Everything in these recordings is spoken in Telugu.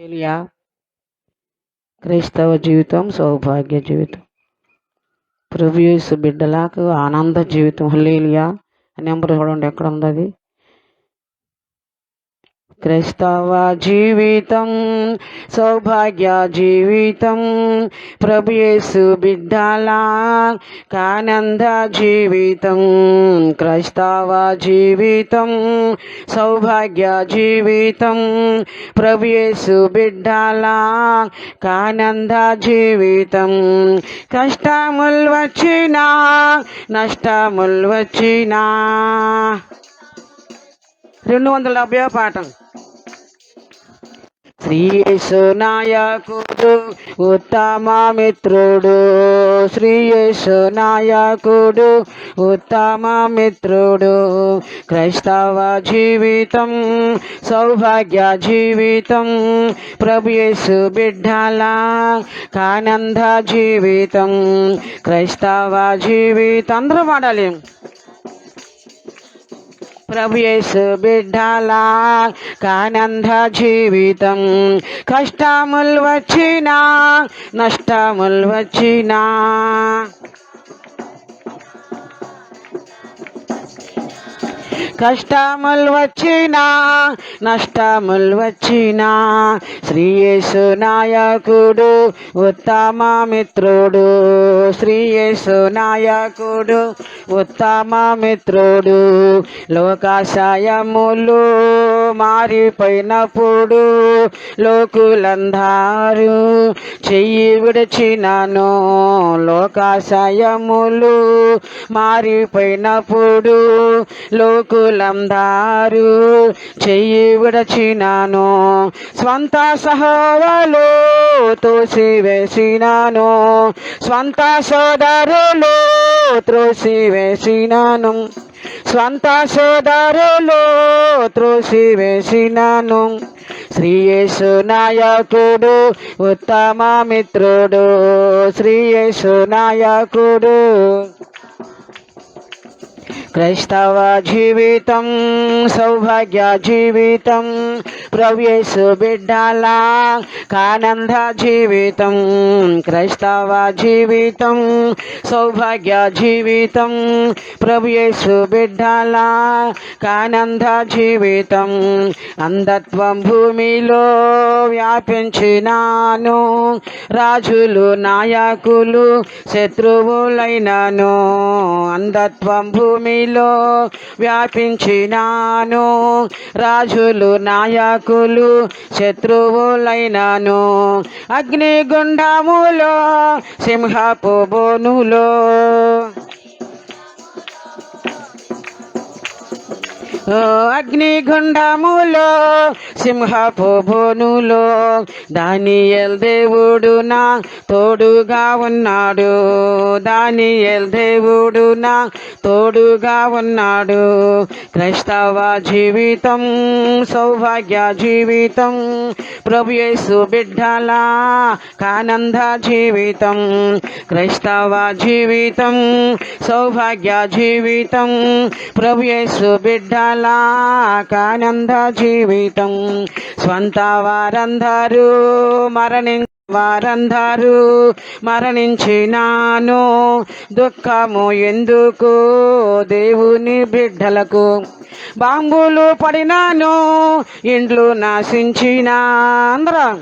హల్లెలూయా. క్రైస్తవ జీవితం సౌభాగ్య జీవితం. ప్రభు యేసు బిడ్డలకు ఆనంద జీవితం. హల్లెలూయా. నెంబర్ చూడండి ఎక్కడ ఉంది అది. క్రైస్తవ జీవితం సౌభాగ్య జీవితం. ప్రభు యేసు బిడ్డల ఆనంద జీవితం. క్రైస్తవ జీవితం సౌభాగ్య జీవితం. ప్రభు యేసు బిడ్డల ఆనంద జీవితం. కష్టములు వచ్చినా నష్టములు వచ్చినా 270వ పాఠం. శ్రీ యేసు నాయకుడు ఉత్తమ మిత్రుడు. శ్రీ యేసు నాయకుడు ఉత్తమ మిత్రుడు. క్రైస్తవ జీవితం సౌభాగ్య జీవితం. ప్రభు యేసు బిడ్డల ఆనంద జీవితం. క్రైస్తవ జీవితం అందరూ పాడాలి. ప్రభు యేసు బిడ్డల ఆనంద జీవితం. కష్టములు వచ్చినా నష్టములు వచ్చినా కష్టములు వచ్చినా నష్టములు వచ్చినా శ్రీ యేసు నాయకుడు ఉత్తమ మిత్రుడు. శ్రీ యేసు నాయకుడు ఉత్తమ మిత్రుడు. లోకాశయములు మారిపోయినప్పుడు లోకులందరూ చెయ్యి విడిచినాను. లోకాశయములు మారిపోయినప్పుడు లోకులందరూ చెయ్యి విడచినాను. స్వంత సహోదరులు త్రోసివేసినాను. స్వంత సోదరులు త్రోసివేసినాను. స్వంత సోదరులు త్రోసివేసినాను. శ్రీ యేసు నాయకుడు ఉత్తమ మిత్రుడు. శ్రీ యేసు నాయకుడు. క్రైస్తవ జీవితం సౌభాగ్య జీవితం. ప్రభు యేసు బిడ్డల ఆనంద జీవితం. క్రైస్తవ జీవితం సౌభాగ్య జీవితం. ప్రభు యేసు బిడ్డల ఆనంద జీవితం. అంధత్వం భూమిలో వ్యాపించినాను. రాజులు నాయకులు శత్రువులైనాను. అంధత్వం భూమిలో వ్యాపించినాను. రాజులు నాయకులు శత్రువులైనాను. అగ్నిగుండములో సింహపు బోనులో అగ్నిగుండములో సింహపు బోనులో దానియేలు దేవుడు నా తోడుగా ఉన్నాడు. దానియేలు దేవుడు నా తోడుగా ఉన్నాడు. క్రైస్తవ జీవితం సౌభాగ్య జీవితం. ప్రభు యేసు బిడ్డల ఆనంద జీవితం. క్రైస్తవ జీవితం సౌభాగ్య జీవితం. ప్రభు యేసు బిడ్డల ఆనంద జీవితం. స్వంత వారందరూ వారందరూ మరణించినాను. దుఃఖము ఎందుకు దేవుని బిడ్డలకు. బాంబులు పడినాను ఇండ్లు నాశించిన అందరం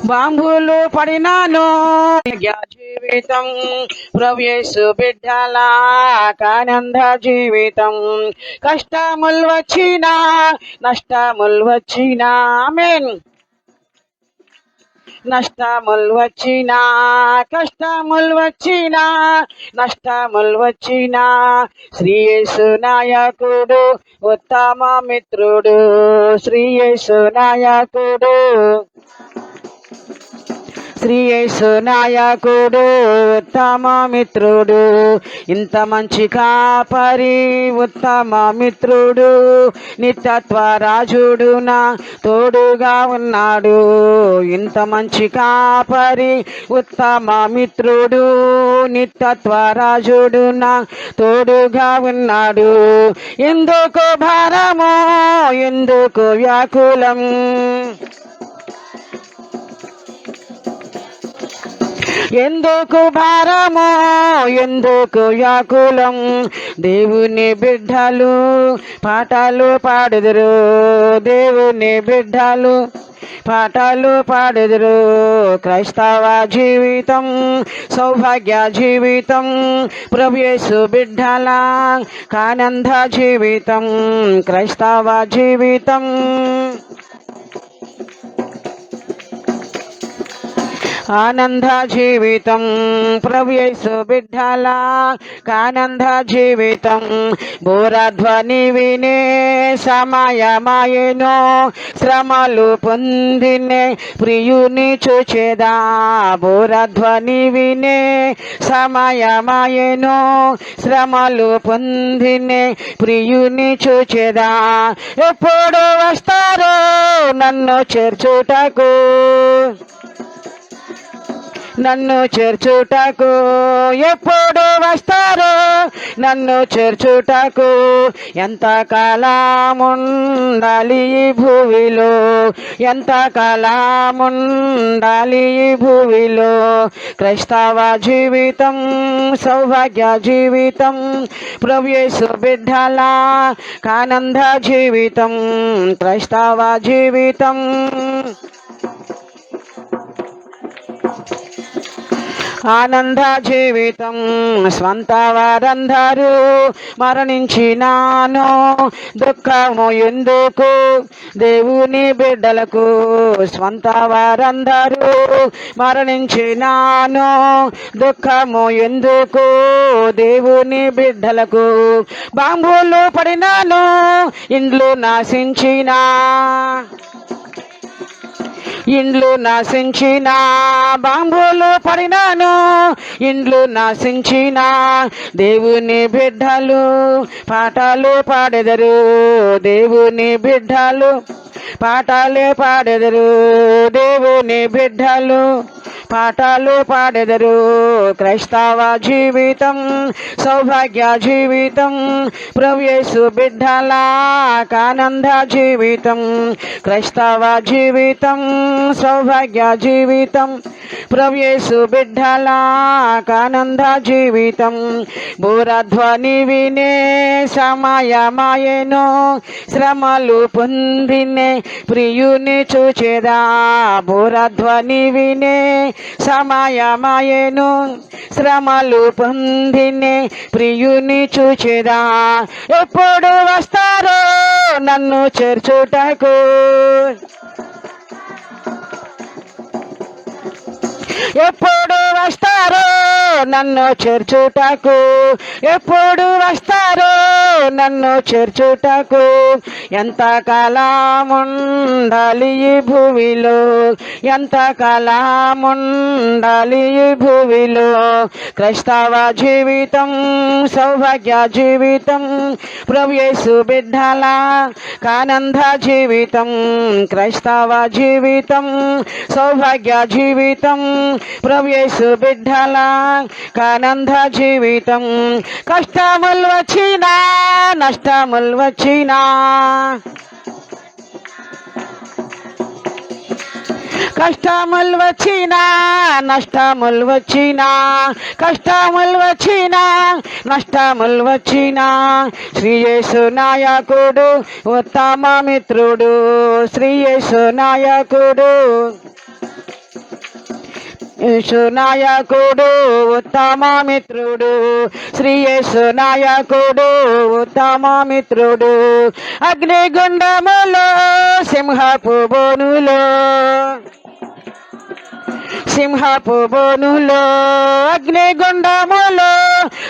బాంబులు పడినాను. జీవితం ప్రభు యేసు బిడ్డల ఆనంద జీవితం. కష్టములు వచ్చినా నష్టములు వచ్చినా ఆమేన్. నష్టములు వచ్చినా కష్టములు వచ్చినా నష్టములు వచ్చినా శ్రీ యేసు నాయకుడు ఉత్తమ మిత్రుడు. శ్రీ యేసు నాయకుడు. శ్రీ యేసు నాయకుడు ఉత్తమ మిత్రుడు, ఇంత మంచి కాపరి ఉత్తమ మిత్రుడు, నిత్యత్వ రాజుడు నా తోడుగా ఉన్నాడు. ఇంత మంచి కాపరి ఉత్తమ మిత్రుడు, నిత్యత్వ రాజుడు నా తోడుగా ఉన్నాడు. ఎందుకు భారము, ఎందుకు వ్యాకులం, ఎందుకు భారము, ఎందుకు వ్యాకులం. దేవుని బిడ్డలు పాటలు పాడుదురు, దేవుని బిడ్డలు పాటలు పాడుదురు. క్రైస్తవ జీవితం సౌభాగ్య జీవితం, ప్రభు యేసు బిడ్డల ఆనంద జీవితం. క్రైస్తవ జీవితం ఆనంద జీవితం, ప్రభు యేసు బిడ్డల ఆనంద జీవితం. బోరధ్వని వినే సమయమాయెను, శ్రమలు పొందినే ప్రియుని చూచేదా. బోరధ్వని వినే సమయమాయెను, శ్రమలు పొందినే ప్రియుని చూచేదా. ఎప్పుడు వస్తారో నన్ను చేర్చుటకు, నన్ను చేర్చుటకు, ఎప్పుడు వస్తారో నన్ను చేర్చుటకు. ఎంత కాలముండాలి ఈ భూమిలో, ఎంత కాలముండాలి ఈ భూమిలో. క్రైస్తవ జీవితం సౌభాగ్య జీవితం, ప్రభు యేసు బిడ్డల ఆనంద జీవితం. క్రైస్తవ జీవితం ఆనంద జీవితం. స్వంత వారందరూ మరణించినాను, దుఃఖము ఎందుకు దేవుని బిడ్డలకు. స్వంత వారందరూ మరణించినాను, దుఃఖము ఎందుకు దేవుని బిడ్డలకు. బాంబులు పడినాను, ఇండ్లు నాశించినా, ఇండ్లు నాశించిన, బాంబులు పడినాను, ఇండ్లు నాశించిన. దేవుని బిడ్డలు పాటలు పాడెదరు, దేవుని బిడ్డలు పాటలే పాడెదరు, దేవుని బిడ్డలు పాటలు పాడెదరు. క్రైస్తవ జీవితం సౌభాగ్య జీవితం, ప్రభు యేసు బిడ్డల ఆనంద జీవితం. క్రైస్తవ జీవితం సౌభాగ్య జీవితం, ప్రభు యేసు బిడ్డల ఆనంద జీవితం. బోరధ్వని వినే సమయమాయెను, శ్రమలు పొందినే ప్రియుని చూచేదా. బోరధ్వని వినే సమయమాయెను, శ్రమలు పొందినే ప్రియుని చూచేదా. ఎప్పుడు వస్తారో నన్ను చేర్చుటకు, ఎప్పుడు వస్తారో నన్ను చేర్చుటకు, ఎప్పుడు వస్తారో నన్ను చేర్చుటకు. ఎంత కాలముండాలి ఈ భూమిలో, ఎంత కాలముండాలి ఈ భూమిలో. క్రైస్తవ జీవితం సౌభాగ్య జీవితం, ప్రభు యేసు బిడ్డల ఆనంద జీవితం. క్రైస్తవ జీవితం సౌభాగ్య జీవితం, ప్రభు యేసు బిడ్డల ఆనంద జీవితం. కష్టములు వచ్చినా నష్టములు వచ్చినా, కష్టములు వచ్చినా నష్టములు వచ్చినా, కష్టములు వచ్చినా నష్టములు వచ్చినా. శ్రీ యేసు నాయకుడు ఉత్తమ మిత్రుడు, శ్రీ యేసు నాయకుడు, యేసు నాయకుడు ఉత్తమ మిత్రుడు, శ్రీ యేసు నాయకుడు ఉత్తమ మిత్రుడు. అగ్నిగుండములో సింహపు బోనులో, సింహపు బోనులో అగ్నిగుండములో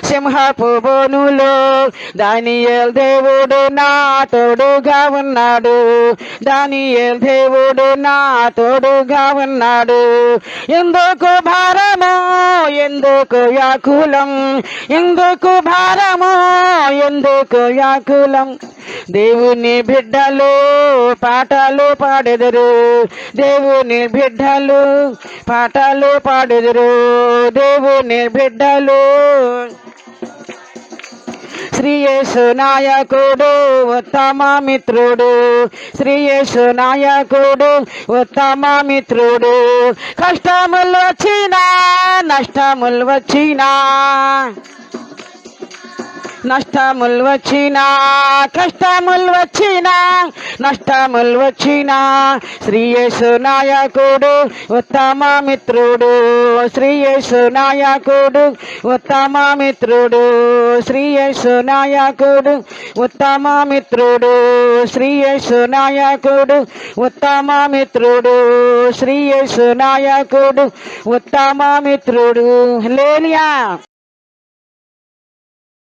సింహపు బోనులో దానియేలు దేవుడు నా తోడుగా ఉన్నాడు. దానియేలు దేవుడు నా తోడుగా ఉన్నాడు. ఎందుకు భారము ఎందుకు వ్యాకులం, ఎందుకు భారము ఎందుకు వ్యాకులం. దేవుని బిడ్డలు పాటలు పాడెదరు, దేవుని బిడ్డలు పాటలు పాడెదరు, దేవుని బిడ్డలు. శ్రీ యేసు నాయకుడు ఉత్తమ మిత్రుడు, శ్రీ యేసు నాయకుడు ఉత్తమ మిత్రుడు. కష్టములు వచ్చినా నష్టములు వచ్చినా, నష్టములు వచ్చినా కష్టములు వచ్చినా, నష్టములు వచ్చినా శ్రీ యేసు నాయకుడు ఉత్తమ మిత్రుడు, శ్రీ యేసు నాయకుడు ఉత్తమ మిత్రుడు, శ్రీ యేసు నాయకుడు ఉత్తమ మిత్రుడు, శ్రీ యేసు నాయకుడు ఉత్తమ మిత్రుడు, శ్రీ యేసు నాయకుడు ఉత్తమ మిత్రుడు. హల్లెలూయా.